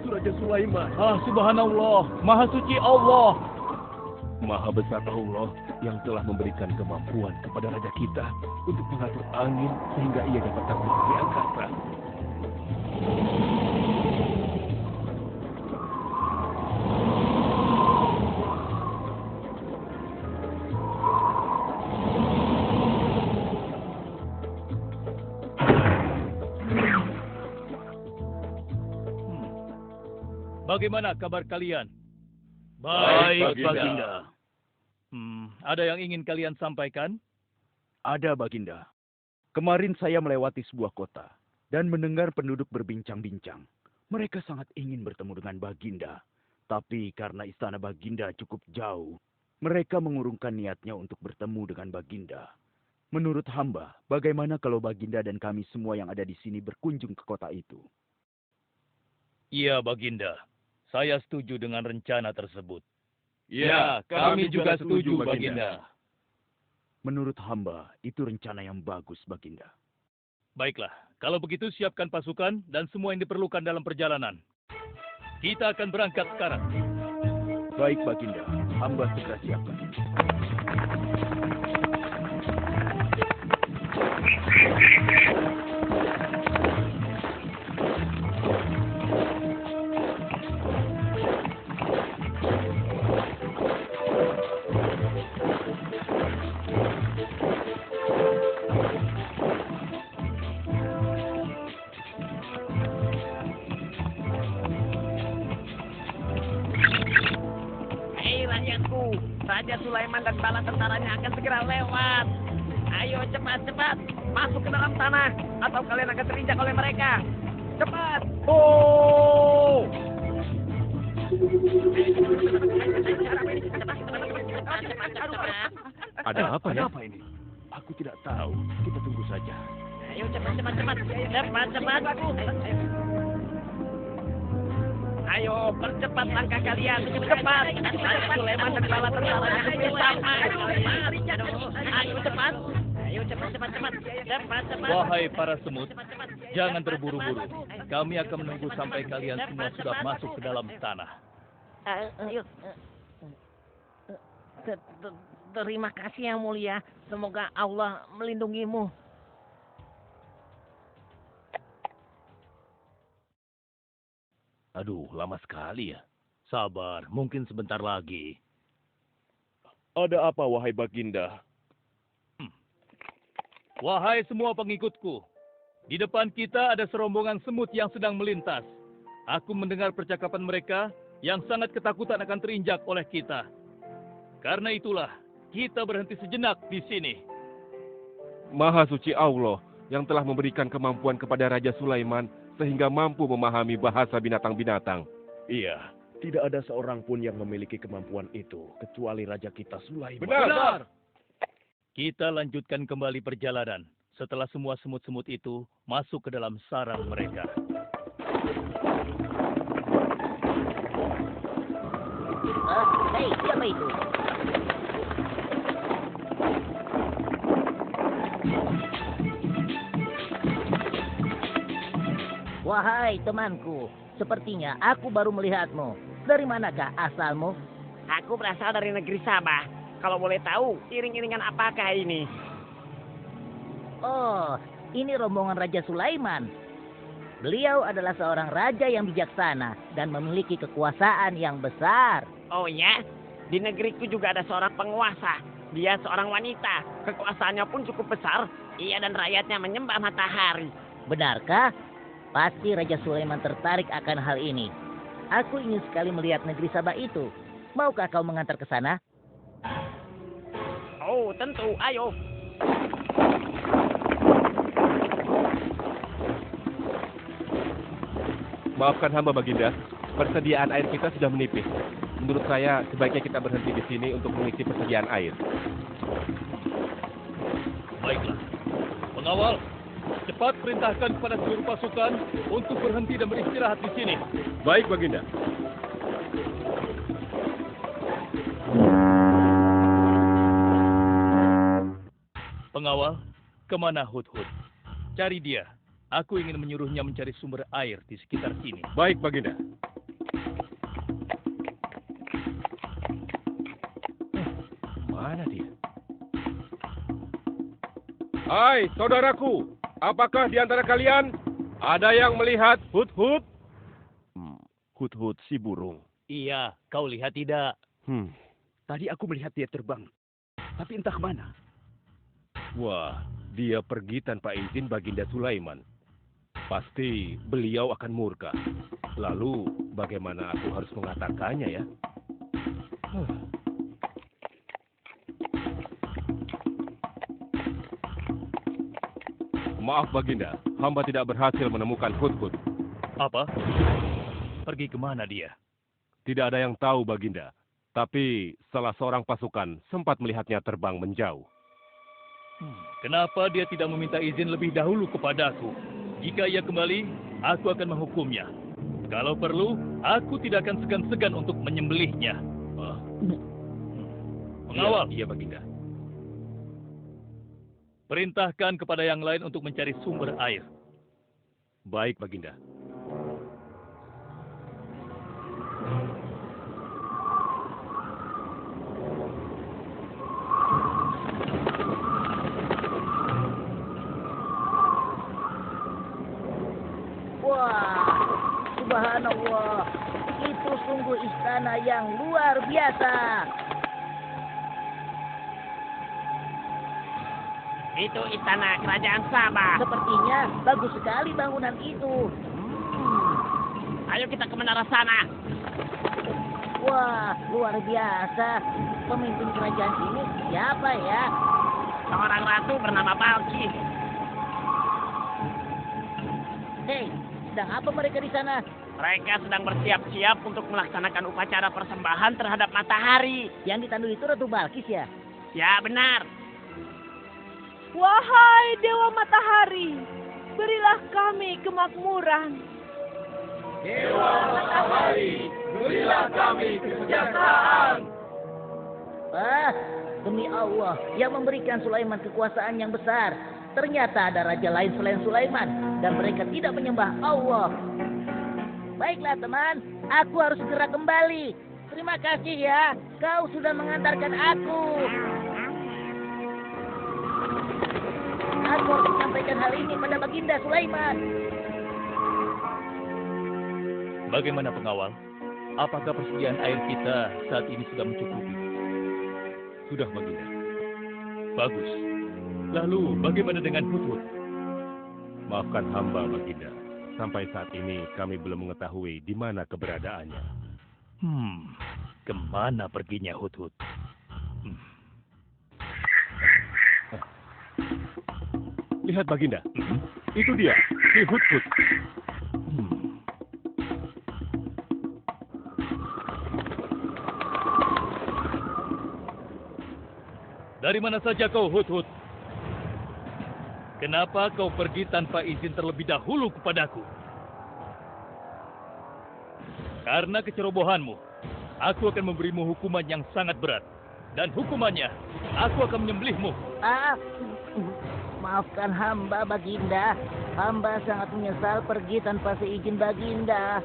itu Raja Sulaiman. Ah, subhanallah, maha suci Allah. Maha besar Allah yang telah memberikan kemampuan kepada raja kita untuk mengatur angin sehingga ia dapat terbang di angkasa. Bagaimana kabar kalian? Baik, Baginda. Ada yang ingin kalian sampaikan? Ada, Baginda. Kemarin saya melewati sebuah kota dan mendengar penduduk berbincang-bincang. Mereka sangat ingin bertemu dengan Baginda. Tapi karena istana Baginda cukup jauh, mereka mengurungkan niatnya untuk bertemu dengan Baginda. Menurut hamba, bagaimana kalau Baginda dan kami semua yang ada di sini berkunjung ke kota itu? Iya, Baginda. Saya setuju dengan rencana tersebut. Ya, kami juga setuju, Baginda. Menurut hamba, itu rencana yang bagus, Baginda. Baiklah, kalau begitu siapkan pasukan dan semua yang diperlukan dalam perjalanan. Kita akan berangkat sekarang. Baik, Baginda. Hamba segera siapkan. Raja Sulaiman dan bala tentaranya akan segera lewat. Ayo cepat-cepat masuk ke dalam tanah atau kalian akan terinjak oleh mereka. Cepat! Oh! Ada apa ya? Apa ini? Aku tidak tahu. Kita tunggu saja. Ayo cepat. Ayo percepat langkah kalian. Cepat! Raja Sulaiman dan bala tentaranya hampir sampai. Ayo cepat! Ayo cepat. Wahai para semut, jangan terburu-buru. Kami akan menunggu sampai kalian semua sudah masuk ke dalam tanah. Terima kasih yang mulia. Semoga Allah melindungimu. Aduh, lama sekali ya. Sabar, mungkin sebentar lagi. Ada apa, wahai Baginda? Wahai semua pengikutku, di depan kita ada serombongan semut yang sedang melintas. Aku mendengar percakapan mereka yang sangat ketakutan akan terinjak oleh kita. Karena itulah, kita berhenti sejenak di sini. Maha suci Allah yang telah memberikan kemampuan kepada Raja Sulaiman sehingga mampu memahami bahasa binatang-binatang. Iya, tidak ada seorang pun yang memiliki kemampuan itu, kecuali Raja kita Sulaiman. Benar. Kita lanjutkan kembali perjalanan setelah semua semut-semut itu masuk ke dalam sarang mereka. Hei, siapa itu? Wahai temanku, sepertinya aku baru melihatmu. Dari manakah asalmu? Aku berasal dari negeri Sabah. Kalau boleh tahu, iring-iringan apakah ini? Oh, ini rombongan Raja Sulaiman. Beliau adalah seorang raja yang bijaksana dan memiliki kekuasaan yang besar. Oh ya, di negeriku juga ada seorang penguasa. Dia seorang wanita. Kekuasaannya pun cukup besar. Ia dan rakyatnya menyembah matahari. Benarkah? Pasti Raja Sulaiman tertarik akan hal ini. Aku ingin sekali melihat negeri Sabah itu. Maukah kau mengantar ke sana? Oh, tentu. Ayo. Maafkan hamba, Baginda. Persediaan air kita sudah menipis. Menurut saya, sebaiknya kita berhenti di sini untuk mengisi persediaan air. Baiklah. Pengawal, cepat perintahkan kepada seluruh pasukan untuk berhenti dan beristirahat di sini. Baik, Baginda. Pengawal, kemana Hudhud? Cari dia. Aku ingin menyuruhnya mencari sumber air di sekitar sini. Baik, Baginda. Mana dia? Hai, saudaraku. Apakah di antara kalian ada yang melihat Hut-Hut? Hut-hut si burung. Iya, kau lihat tidak? Tadi aku melihat dia terbang. Tapi entah kemana. Wah, dia pergi tanpa izin Baginda Sulaiman. Pasti beliau akan murka. Lalu, bagaimana aku harus mengatakannya ya? Maaf Baginda, hamba tidak berhasil menemukan Hut-Hut. Apa? Pergi kemana dia? Tidak ada yang tahu Baginda. Tapi salah seorang pasukan sempat melihatnya terbang menjauh. Kenapa dia tidak meminta izin lebih dahulu kepadaku? Jika ia kembali, aku akan menghukumnya. Kalau perlu, aku tidak akan segan-segan untuk menyembelihnya. Pengawal, Iya Baginda. perintahkan kepada yang lain untuk mencari sumber air. Baik Baginda. Wah, subhanallah. Itu sungguh istana yang luar biasa. Itu istana kerajaan Sabah. Sepertinya bagus sekali bangunan itu. Ayo kita ke menara sana. Wah, luar biasa. Pemimpin kerajaan ini siapa ya? Seorang ratu bernama Balkis. Hei, sedang apa mereka di sana? Mereka sedang bersiap-siap untuk melaksanakan upacara persembahan terhadap matahari. Yang ditandu itu Ratu Balkis ya? Ya, benar. Wahai Dewa Matahari, berilah kami kemakmuran. Dewa Matahari, berilah kami kesejahteraan. Ah, demi Allah, yang memberikan Sulaiman kekuasaan yang besar. Ternyata ada raja lain selain Sulaiman, dan mereka tidak menyembah Allah. Baiklah teman, aku harus segera kembali. Terima kasih ya, kau sudah mengantarkan aku. Aku harus menyampaikan hal ini pada Baginda Sulaiman. Bagaimana pengawal? Apakah persediaan air kita saat ini sudah mencukupi? Sudah Baginda. Bagus. Lalu bagaimana dengan Hut-Hut? Maafkan hamba Baginda. Sampai saat ini kami belum mengetahui di mana keberadaannya. Kemana perginya Hut-Hut? Lihat Baginda. Itu dia, si Hut-Hut. Dari mana saja kau, Hut-Hut? Kenapa kau pergi tanpa izin terlebih dahulu kepadaku? Karena kecerobohanmu, aku akan memberimu hukuman yang sangat berat. Dan hukumannya, aku akan menyembelihmu. Maafkan hamba, Baginda. Hamba sangat menyesal pergi tanpa seizin Baginda.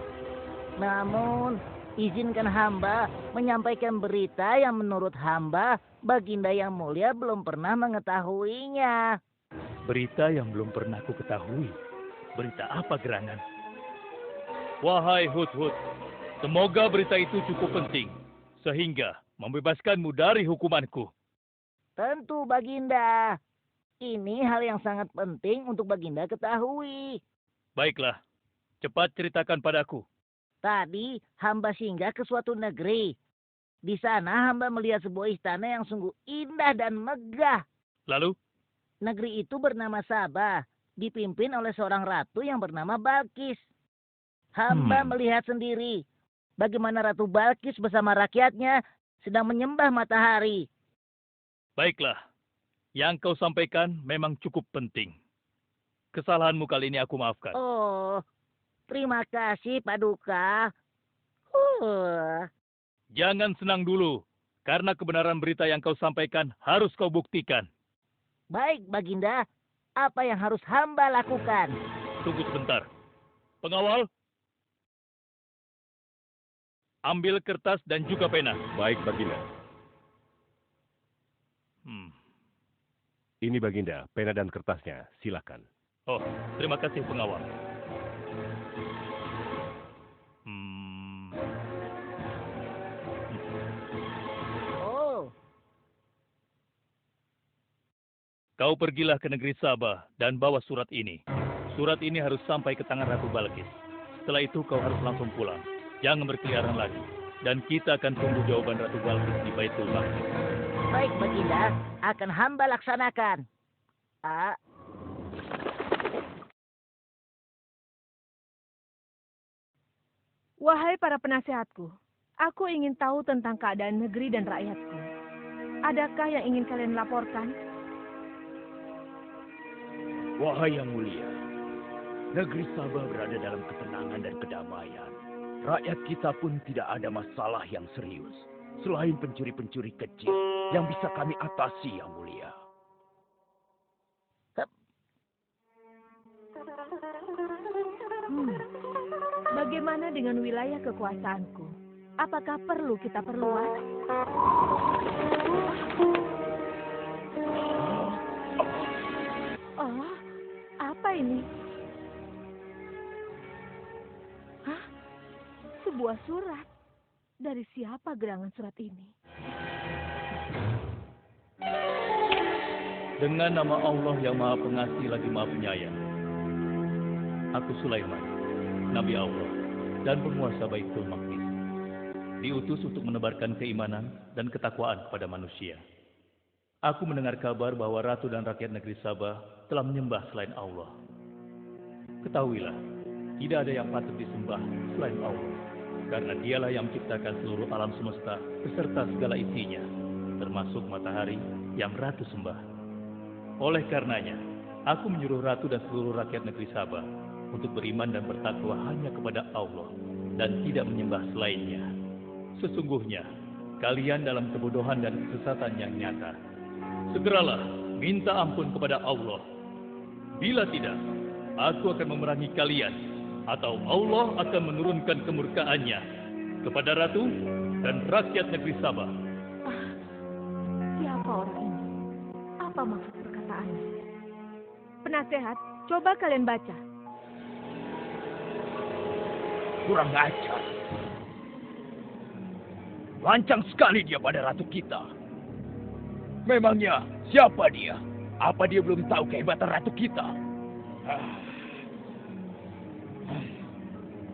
Namun, izinkan hamba menyampaikan berita yang menurut hamba, Baginda yang mulia belum pernah mengetahuinya. Berita yang belum pernah aku ketahui. Berita apa gerangan? Wahai Hut-Hut, semoga berita itu cukup penting, sehingga membebaskanmu dari hukumanku. Tentu, Baginda. Ini hal yang sangat penting untuk Baginda ketahui. Baiklah, cepat ceritakan padaku. Tadi hamba singgah ke suatu negeri. Di sana hamba melihat sebuah istana yang sungguh indah dan megah. Lalu? Negeri itu bernama Sabah, dipimpin oleh seorang ratu yang bernama Balkis. Hamba melihat sendiri bagaimana Ratu Balkis bersama rakyatnya sedang menyembah matahari. Baiklah, yang kau sampaikan memang cukup penting. Kesalahanmu kali ini aku maafkan. Oh, terima kasih, Paduka. Jangan senang dulu, karena kebenaran berita yang kau sampaikan harus kau buktikan. Baik, Baginda. Apa yang harus hamba lakukan? Tunggu sebentar. Pengawal, ambil kertas dan juga pena. Baik Baginda. Ini Baginda, pena dan kertasnya. Silakan. Oh, terima kasih pengawal. Oh, Kau pergilah ke negeri Sabah dan bawa surat ini. Surat ini harus sampai ke tangan Ratu Balkis. Setelah itu kau harus langsung pulang. Jangan berkeliaran lagi. Dan kita akan tunggu jawaban Ratu Balkis di Baitul Maqdis. baik Baginda, akan hamba laksanakan. Ah, Wahai para penasehatku, aku ingin tahu tentang keadaan negeri dan rakyatku. Adakah yang ingin kalian laporkan? Wahai yang mulia, negeri Sabah berada dalam ketenangan dan kedamaian. Rakyat kita pun tidak ada masalah yang serius, selain pencuri-pencuri kecil yang bisa kami atasi, yang mulia. Bagaimana dengan wilayah kekuasaanku? Apakah perlu kita perluas? Oh, apa ini? Hah? Sebuah surat. Dari siapa gerangan surat ini? Dengan nama Allah yang Maha Pengasih lagi Maha Penyayang. Aku Sulaiman, Nabi Allah, dan penguasa Baitul Maqdis. Diutus untuk menebarkan keimanan dan ketakwaan kepada manusia. Aku mendengar kabar bahwa ratu dan rakyat negeri Sabah telah menyembah selain Allah. Ketahuilah, tidak ada yang patut disembah selain Allah. Karena dialah yang menciptakan seluruh alam semesta beserta segala isinya, termasuk matahari yang ratu sembah. Oleh karenanya, aku menyuruh ratu dan seluruh rakyat negeri Sabah untuk beriman dan bertakwa hanya kepada Allah dan tidak menyembah selainnya. Sesungguhnya, kalian dalam kebodohan dan kesesatan yang nyata. Segeralah minta ampun kepada Allah. Bila tidak, aku akan memerangi kalian, atau Allah akan menurunkan kemurkaannya kepada ratu dan rakyat negeri Sabah. Siapa orang ini? Apa maksud perkataannya? Penasehat, coba kalian baca. Kurang ajar. Lancang sekali dia pada ratu kita. Memangnya siapa dia? Apa dia belum tahu kehebatan ratu kita?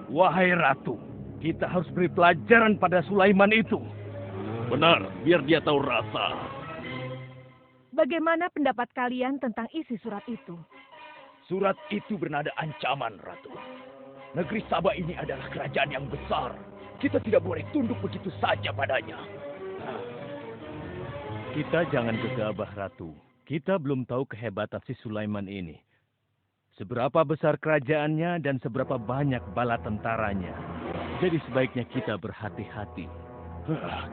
Wahai ratu, kita harus beri pelajaran pada Sulaiman itu. Benar, biar dia tahu rasa. Bagaimana pendapat kalian tentang isi surat itu? Surat itu bernada ancaman, ratu. Negeri Sabah ini adalah kerajaan yang besar. Kita tidak boleh tunduk begitu saja padanya. Kita jangan gegabah, Ratu. Kita belum tahu kehebatan si Sulaiman ini. Seberapa besar kerajaannya dan seberapa banyak bala tentaranya. Jadi sebaiknya kita berhati-hati.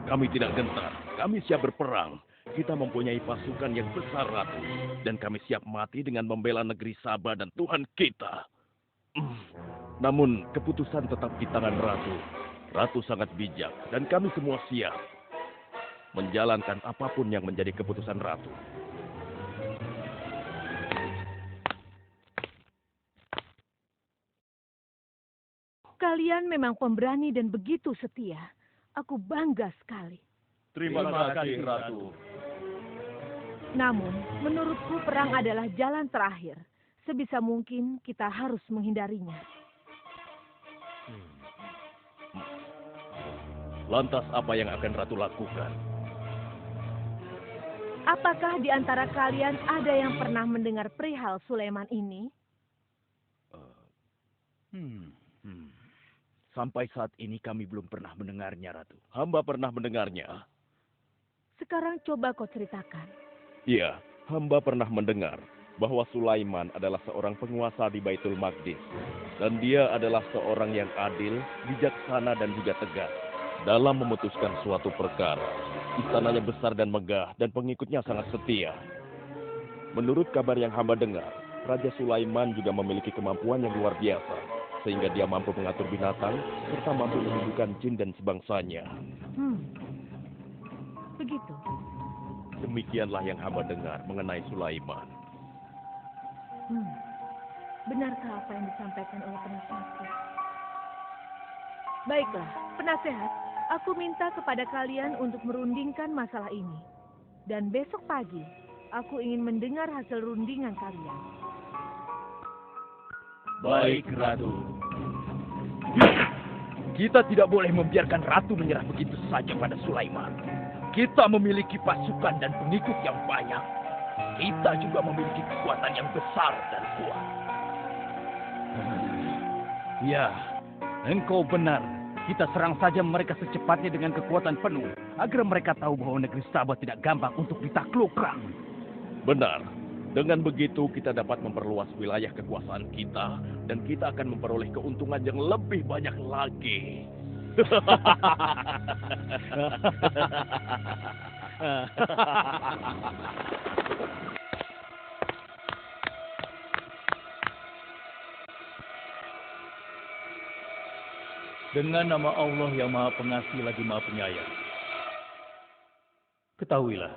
Kami tidak gentar. Kami siap berperang. Kita mempunyai pasukan yang besar, Ratu. Dan kami siap mati dengan membela negeri Sabah dan Tuhan kita. Namun keputusan tetap di tangan Ratu. Ratu sangat bijak dan kami semua siap menjalankan apapun yang menjadi keputusan Ratu. Kalian memang pemberani dan begitu setia. Aku bangga sekali. Terima kasih, Ratu. Namun, menurutku perang adalah jalan terakhir. Sebisa mungkin kita harus menghindarinya. Lantas apa yang akan Ratu lakukan? Apakah di antara kalian ada yang pernah mendengar perihal Sulaiman ini? Sampai saat ini kami belum pernah mendengarnya, Ratu. Hamba pernah mendengarnya. Sekarang coba kau ceritakan. Iya, hamba pernah mendengar bahwa Sulaiman adalah seorang penguasa di Baitul Maqdis. Dan dia adalah seorang yang adil, bijaksana, dan juga tegas dalam memutuskan suatu perkara. Istananya besar dan megah, dan pengikutnya sangat setia. Menurut kabar yang hamba dengar, Raja Sulaiman juga memiliki kemampuan yang luar biasa, sehingga dia mampu mengatur binatang, serta mampu menundukkan jin dan sebangsanya. Begitu. Demikianlah yang hamba dengar mengenai Sulaiman. Benarkah apa yang disampaikan oleh penasehatku? Baiklah, penasehat, aku minta kepada kalian untuk merundingkan masalah ini. Dan besok pagi, aku ingin mendengar hasil rundingan kalian. Baik, Ratu. Kita tidak boleh membiarkan Ratu menyerah begitu saja pada Sulaiman. Kita memiliki pasukan dan pengikut yang banyak. Kita juga memiliki kekuatan yang besar dan kuat. Ya, engkau benar. Kita serang saja mereka secepatnya dengan kekuatan penuh, agar mereka tahu bahwa negeri Sabah tidak gampang untuk ditaklukkan. Benar. Dengan begitu kita dapat memperluas wilayah kekuasaan kita dan kita akan memperoleh keuntungan yang lebih banyak lagi. Dengan nama Allah yang Maha Pengasih lagi Maha Penyayang. Ketahuilah,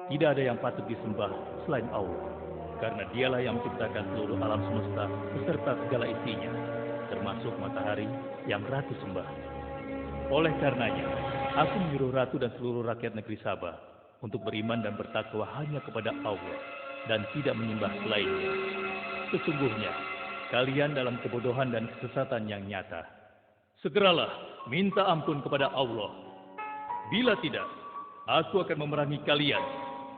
tidak ada yang patut disembah selain Allah. Karena dialah yang menciptakan seluruh alam semesta beserta segala isinya, termasuk matahari yang Ratu sembah. Oleh karenanya, aku menyuruh Ratu dan seluruh rakyat negeri Sabah untuk beriman dan bertakwa hanya kepada Allah dan tidak menyembah selainnya. Sesungguhnya, kalian dalam kebodohan dan kesesatan yang nyata. Segeralah minta ampun kepada Allah. Bila tidak, aku akan memerangi kalian,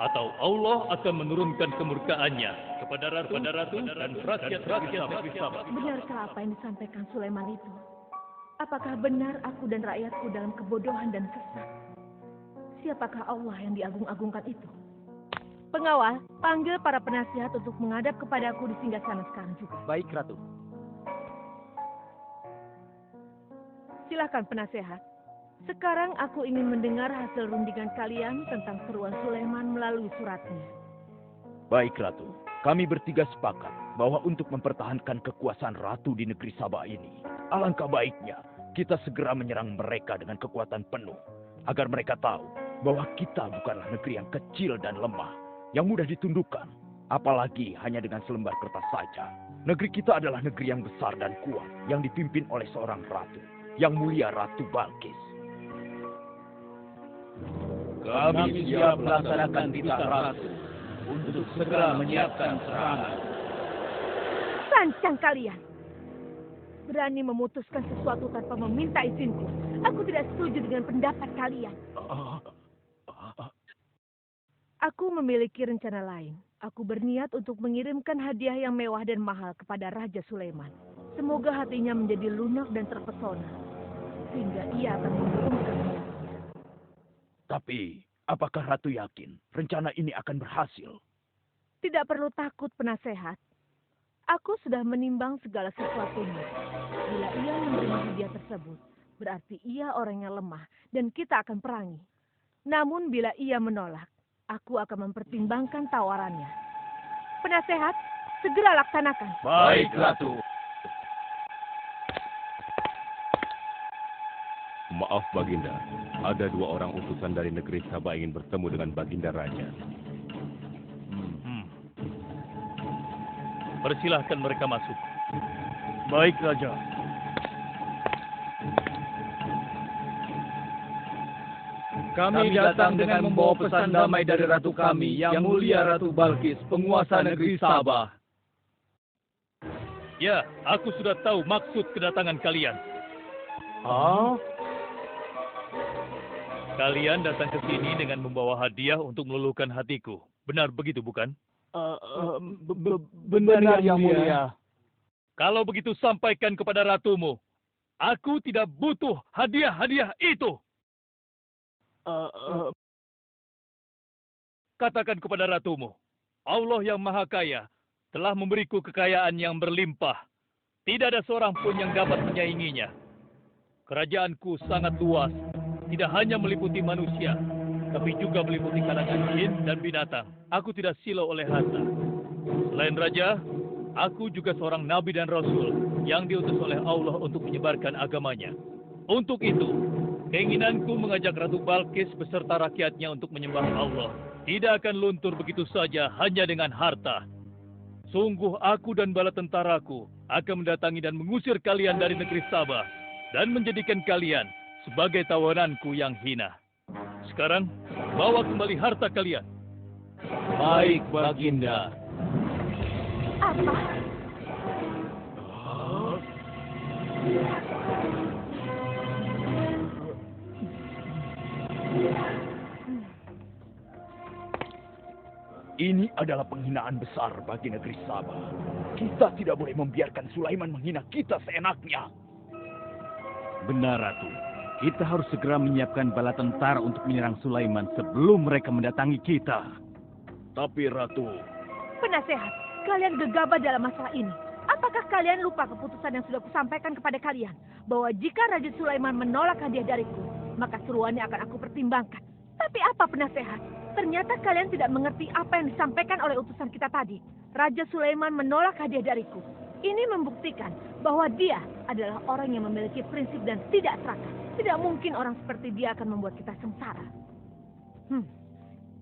atau Allah akan menurunkan kemurkaannya kepada ratu dan rakyat-rakyat negeri Sabah. Benarkah apa yang disampaikan Sulaiman itu? Apakah benar aku dan rakyatku dalam kebodohan dan sesat? Siapakah Allah yang diagung-agungkan itu? Pengawal, panggil para penasihat untuk menghadap kepadaku di singgasana sekarang juga. Baik, Ratu. Silakan penasehat. Sekarang aku ingin mendengar hasil rundingan kalian tentang seruan Sulaiman melalui suratnya. Baik, Ratu. Kami bertiga sepakat bahwa untuk mempertahankan kekuasaan Ratu di negeri Sabah ini, alangkah baiknya kita segera menyerang mereka dengan kekuatan penuh, agar mereka tahu bahwa kita bukanlah negeri yang kecil dan lemah, yang mudah ditundukkan, apalagi hanya dengan selembar kertas saja. Negeri kita adalah negeri yang besar dan kuat, yang dipimpin oleh seorang ratu, yang mulia Ratu Balkis. Kami siap melaksanakan titah Ratu untuk segera menyiapkan serangan. Lancang kalian! Berani memutuskan sesuatu tanpa meminta izinku. Aku tidak setuju dengan pendapat kalian. Aku memiliki rencana lain. Aku berniat untuk mengirimkan hadiah yang mewah dan mahal kepada Raja Sulaiman. Semoga hatinya menjadi lunak dan terpesona, sehingga ia akan mengurungkan niatnya. Tapi, apakah Ratu yakin rencana ini akan berhasil? Tidak perlu takut, penasehat. Aku sudah menimbang segala sesuatunya. Bila ia menerima hadiah tersebut, berarti ia orangnya lemah dan kita akan perangi. Namun bila ia menolak, aku akan mempertimbangkan tawarannya. Penasehat, segera laksanakan. Baik, Ratu. Maaf, Baginda. Ada 2 orang utusan dari negeri Sabah ingin bertemu dengan Baginda Raja. Persilahkan mereka masuk. Baik, Raja. Kami datang dengan membawa pesan damai dari Ratu kami, yang mulia Ratu Balkis, penguasa negeri Sabah. Ya, aku sudah tahu maksud kedatangan kalian. Kalian datang ke sini dengan membawa hadiah untuk meluluhkan hatiku. Benar begitu, bukan? Benar, yang mulia. Kalau begitu sampaikan kepada ratumu. Aku tidak butuh hadiah-hadiah itu. Katakan kepada ratumu, Allah yang Maha Kaya telah memberiku kekayaan yang berlimpah. Tidak ada seorang pun yang dapat menyainginya. Kerajaanku sangat luas, tidak hanya meliputi manusia, tapi juga meliputi kalangan jin dan binatang. Aku tidak silau oleh harta. Selain raja, aku juga seorang nabi dan rasul yang diutus oleh Allah untuk menyebarkan agamanya. Untuk itu, Keinginanku mengajak Ratu Balkis beserta rakyatnya untuk menyembah Allah tidak akan luntur begitu saja hanya dengan harta. Sungguh aku dan bala tentaraku akan mendatangi dan mengusir kalian dari negeri Sabah dan menjadikan kalian sebagai tawananku yang hina. Sekarang, bawa kembali harta kalian. Baik, Baginda. Apa? Ini adalah penghinaan besar bagi negeri Sabah. Kita tidak boleh membiarkan Sulaiman menghina kita seenaknya. Benar, Ratu. Kita harus segera menyiapkan bala tentara untuk menyerang Sulaiman sebelum mereka mendatangi kita. Tapi Ratu, Penasehat, kalian gegabah dalam masalah ini. Apakah kalian lupa keputusan yang sudah kusampaikan kepada kalian? Bahwa jika Raja Sulaiman menolak hadiah dariku, maka seruannya akan aku pertimbangkan. Tapi apa penasehat? Ternyata kalian tidak mengerti apa yang disampaikan oleh utusan kita tadi. Raja Sulaiman menolak hadiah dariku. Ini membuktikan bahwa dia adalah orang yang memiliki prinsip dan tidak serakah. Tidak mungkin orang seperti dia akan membuat kita sengsara.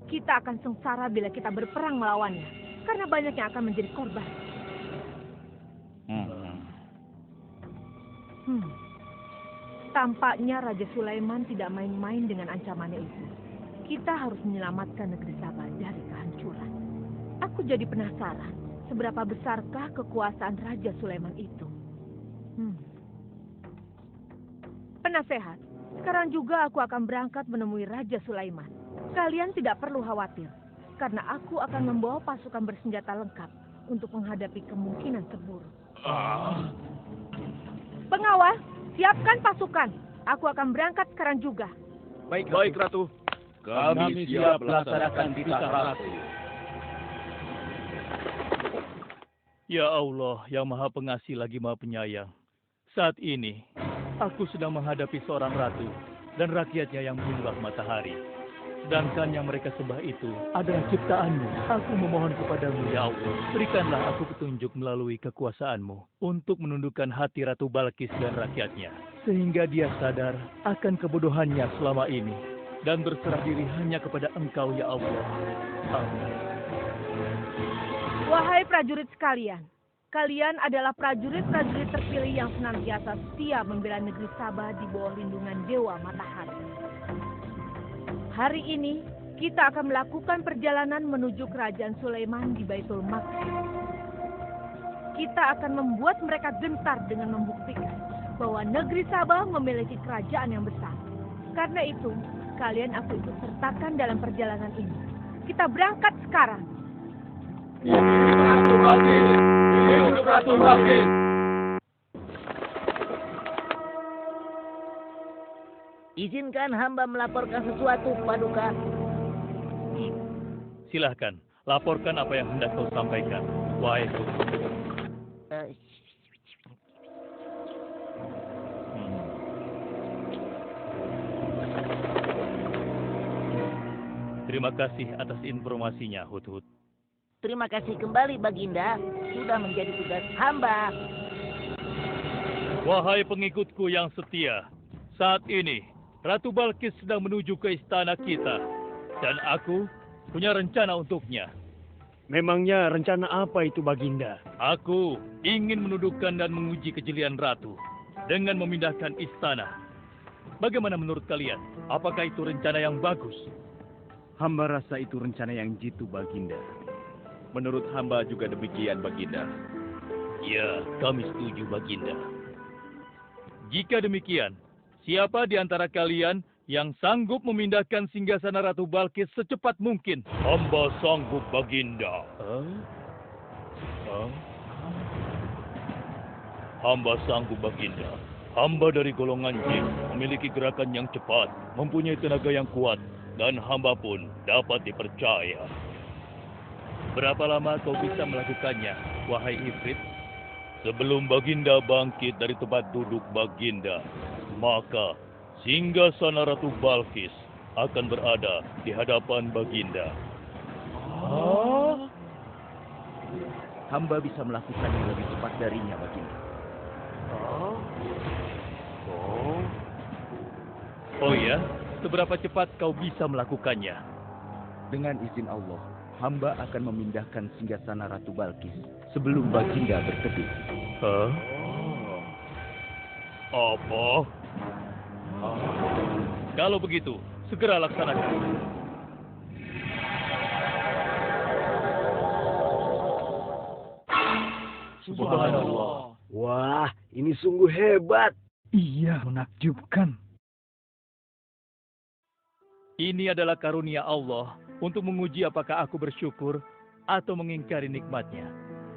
Kita akan sengsara bila kita berperang melawannya. Karena banyak yang akan menjadi korban. Tampaknya Raja Sulaiman tidak main-main dengan ancamannya itu. Kita harus menyelamatkan negeri Sabah dari kehancuran. Aku jadi penasaran, seberapa besarkah kekuasaan Raja Sulaiman itu? Penasehat, sekarang juga aku akan berangkat menemui Raja Sulaiman. Kalian tidak perlu khawatir, karena aku akan membawa pasukan bersenjata lengkap untuk menghadapi kemungkinan terburuk. Pengawal, siapkan pasukan. Aku akan berangkat sekarang juga. baik Ratu. Kami siap melaksanakan titah Ratu. Ya Allah, yang Maha Pengasih lagi Maha Penyayang. Saat ini, aku sedang menghadapi seorang ratu dan rakyatnya yang menyembah matahari. Sedangkan yang mereka sembah itu adalah ciptaanmu. Aku memohon kepadamu, ya Allah. Berikanlah aku petunjuk melalui kekuasaanmu untuk menundukkan hati Ratu Balkis dan rakyatnya. Sehingga dia sadar akan kebodohannya selama ini. Dan berserah diri hanya kepada Engkau, ya Allah. Amin. Wahai prajurit sekalian, kalian adalah prajurit-prajurit terpilih yang senantiasa setia membela negeri Sabah di bawah lindungan Dewa Matahari. Hari ini, kita akan melakukan perjalanan menuju kerajaan Sulaiman di Baitul Maqdis. Kita akan membuat mereka gentar dengan membuktikan bahwa negeri Sabah memiliki kerajaan yang besar. Karena itu, kalian aku ikut sertakan dalam perjalanan ini. Kita berangkat sekarang. Ratu Balkis. Izinkan hamba melaporkan sesuatu, Paduka. Silahkan, laporkan apa yang hendak kau sampaikan. Wahai Guru. Terima kasih atas informasinya, Hudhud. Terima kasih kembali, Baginda. Sudah menjadi tugas hamba. Wahai pengikutku yang setia, saat ini Ratu Balkis sedang menuju ke istana kita. Dan aku punya rencana untuknya. Memangnya rencana apa itu, Baginda? Aku ingin menundukkan dan menguji kejelian Ratu dengan memindahkan istana. Bagaimana menurut kalian? Apakah itu rencana yang bagus? Hamba rasa itu rencana yang jitu, Baginda. Menurut hamba juga demikian, Baginda. Ya, kami setuju, Baginda. Jika demikian, siapa di antara kalian yang sanggup memindahkan singgasana Ratu Balkis secepat mungkin? Hamba sanggup, Baginda. Hamba sanggup, Baginda. Hamba dari golongan jin, memiliki gerakan yang cepat, mempunyai tenaga yang kuat, dan hamba pun dapat dipercaya. Berapa lama kau bisa melakukannya, wahai Ifrit? Sebelum Baginda bangkit dari tempat duduk Baginda, maka singgasana Ratu Balkis akan berada di hadapan Baginda. Hamba bisa melakukannya lebih cepat darinya, Baginda. Oh ya, seberapa cepat kau bisa melakukannya? Dengan izin Allah, hamba akan memindahkan singgasana Ratu Balkis sebelum Baginda berteduh. Hah? Apa? Kalau begitu, segera laksanakan. Subhanallah. Wah, ini sungguh hebat. Iya, menakjubkan. Ini adalah karunia Allah untuk menguji apakah aku bersyukur atau mengingkari nikmatnya.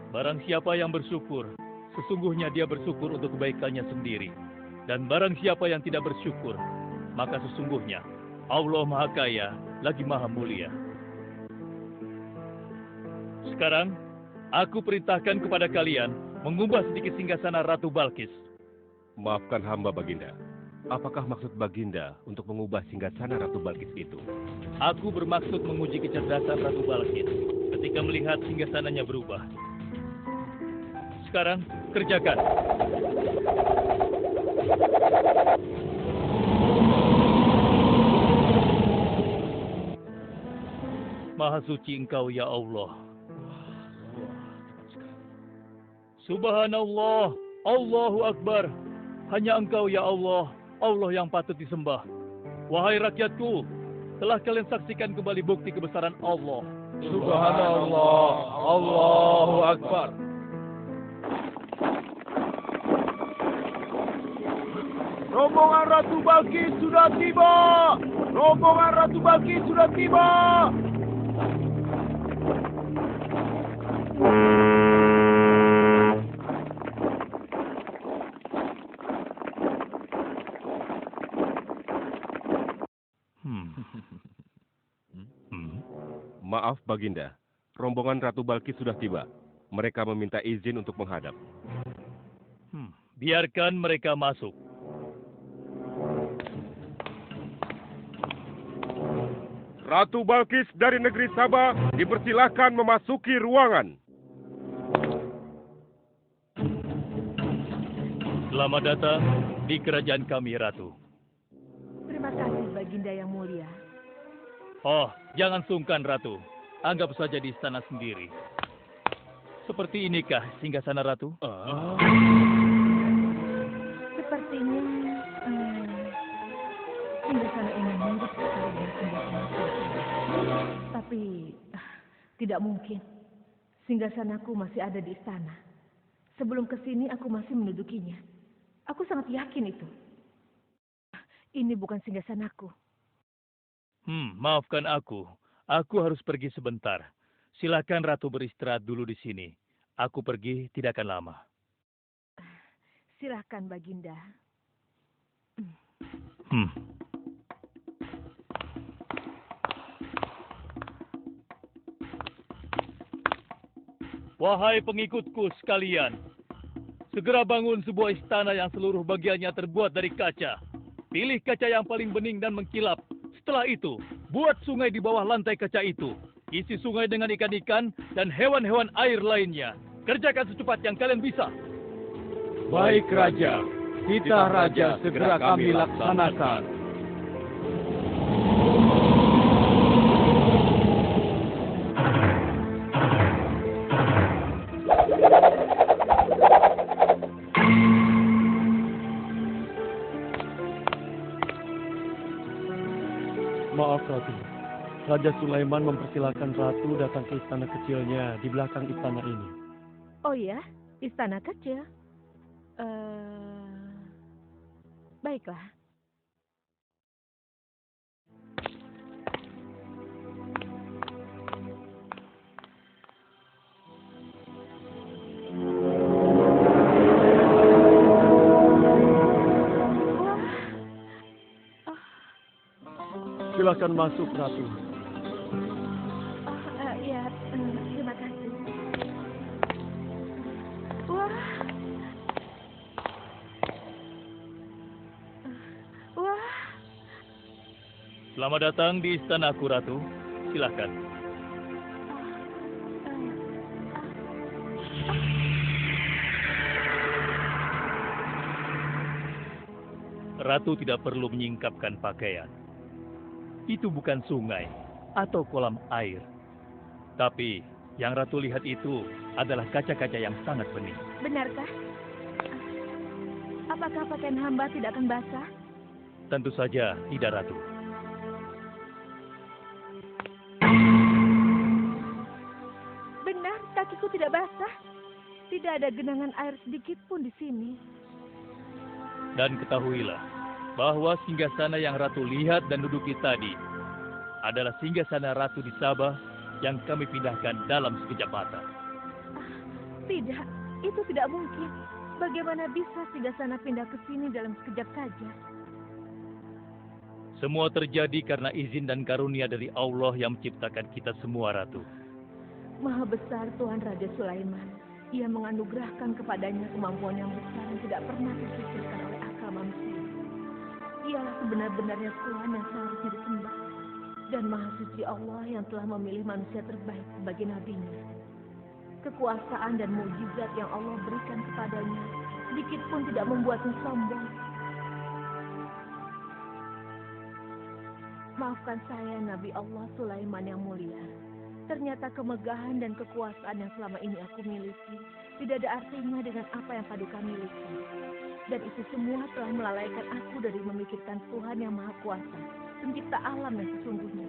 Barang siapa yang bersyukur, sesungguhnya dia bersyukur untuk kebaikannya sendiri. Dan barang siapa yang tidak bersyukur, maka sesungguhnya Allah Maha Kaya lagi Maha Mulia. Sekarang, aku perintahkan kepada kalian mengubah sedikit singgasana Ratu Balkis. Maafkan hamba, Baginda. Apakah maksud Baginda untuk mengubah singgasana Ratu Balkis itu? Aku bermaksud menguji kecerdasan Ratu Balkis ketika melihat singgasananya berubah. Sekarang, kerjakan. Maha suci Engkau, ya Allah. Subhanallah, Allahu Akbar. Hanya Engkau, ya Allah, Allah yang patut disembah. Wahai rakyatku, telah kalian saksikan kembali bukti kebesaran Allah. Subhanallah, Allahu Akbar. Rombongan Ratu Balkis sudah tiba! Rombongan Ratu Balkis sudah tiba! Maaf, Baginda. Rombongan Ratu Balkis sudah tiba. Mereka meminta izin untuk menghadap. Biarkan mereka masuk. Ratu Balkis dari negeri Sabah dipersilahkan memasuki ruangan. Selamat datang di kerajaan kami, Ratu. Terima kasih, Baginda yang mulia. Oh, jangan sungkan, Ratu. Anggap saja di istana sendiri. Seperti inikah singgasana Ratu? Sepertinya singgasana ini mirip sekali dengan singgasana Sultan. Tapi tidak mungkin. Singgasanaku masih ada di istana. Sebelum ke sini aku masih mendudukinya. Aku sangat yakin itu. Ini bukan singgasanaku. Maafkan aku. Aku harus pergi sebentar. Silakan Ratu beristirahat dulu di sini. Aku pergi tidak akan lama. Silakan, Baginda. Wahai pengikutku sekalian, segera bangun sebuah istana yang seluruh bagiannya terbuat dari kaca. Pilih kaca yang paling bening dan mengkilap. Setelah itu, buat sungai di bawah lantai kaca itu. Isi sungai dengan ikan-ikan dan hewan-hewan air lainnya. Kerjakan secepat yang kalian bisa. Baik, Raja. Titah Raja segera kami laksanakan. Maaf, Ratu. Raja Sulaiman mempersilahkan Ratu datang ke istana kecilnya di belakang istana ini. Oh ya, istana kecil. Baiklah. Silakan masuk, Ratu. Ya, terima kasih. Wah. Wah. Selamat datang di istanaku, Ratu. Silakan. Ratu tidak perlu menyingkapkan pakaian. Itu bukan sungai atau kolam air. Tapi yang Ratu lihat itu adalah kaca-kaca yang sangat bening. Benarkah? Apakah pakaian hamba tidak akan basah? Tentu saja tidak, Ratu. Benar, kakiku tidak basah. Tidak ada genangan air sedikit pun di sini. Dan ketahuilah bahwa singgasana yang Ratu lihat dan duduki tadi adalah singgasana Ratu di Sabah yang kami pindahkan dalam sekejap mata. Tidak, itu tidak mungkin. Bagaimana bisa singgasana pindah ke sini dalam sekejap saja? Semua terjadi karena izin dan karunia dari Allah yang menciptakan kita semua, Ratu. Maha besar Tuhan Raja Sulaiman. Ia menganugerahkan kepadanya kemampuan yang besar yang tidak pernah terpikirkan oleh akal manusia. Ialah sebenar-benarnya Tuhan yang seharusnya disembah. Dan Maha Suci Allah yang telah memilih manusia terbaik sebagai nabinya. Kekuasaan dan mukjizat yang Allah berikan kepadanya sedikit pun tidak membuatnya sombong. Maafkan saya, Nabi Allah Sulaiman yang mulia. Ternyata kemegahan dan kekuasaan yang selama ini aku miliki tidak ada artinya dengan apa yang Paduka miliki. Dan itu semua telah melalaikan aku dari memikirkan Tuhan yang Maha Kuasa, pencipta alam yang sesungguhnya.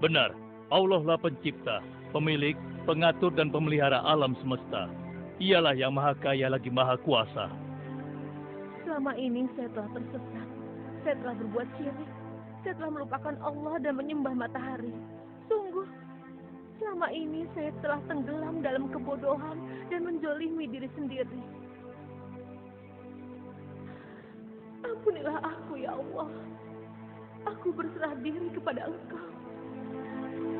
Benar, Allah lah pencipta, pemilik, pengatur dan pemelihara alam semesta. Ialah yang Maha Kaya lagi Maha Kuasa. Selama ini saya telah tersesat. Saya telah berbuat syirik. Saya telah melupakan Allah dan menyembah matahari. Sungguh, selama ini saya telah tenggelam dalam kebodohan dan menzolimi diri sendiri. Ampunilah aku, ya Allah. Aku berserah diri kepada Engkau.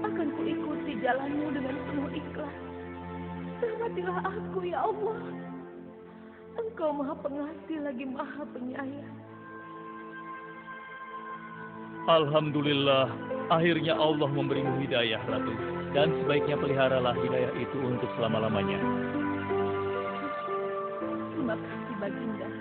Akan kuikuti jalanmu dengan penuh ikhlas. Rahmatilah aku, ya Allah. Engkau Maha Pengasih lagi Maha Penyayang. Alhamdulillah, akhirnya Allah memberimu hidayah, Ratu. Dan sebaiknya peliharalah hidayah itu untuk selama-lamanya. Terima kasih, Baginda.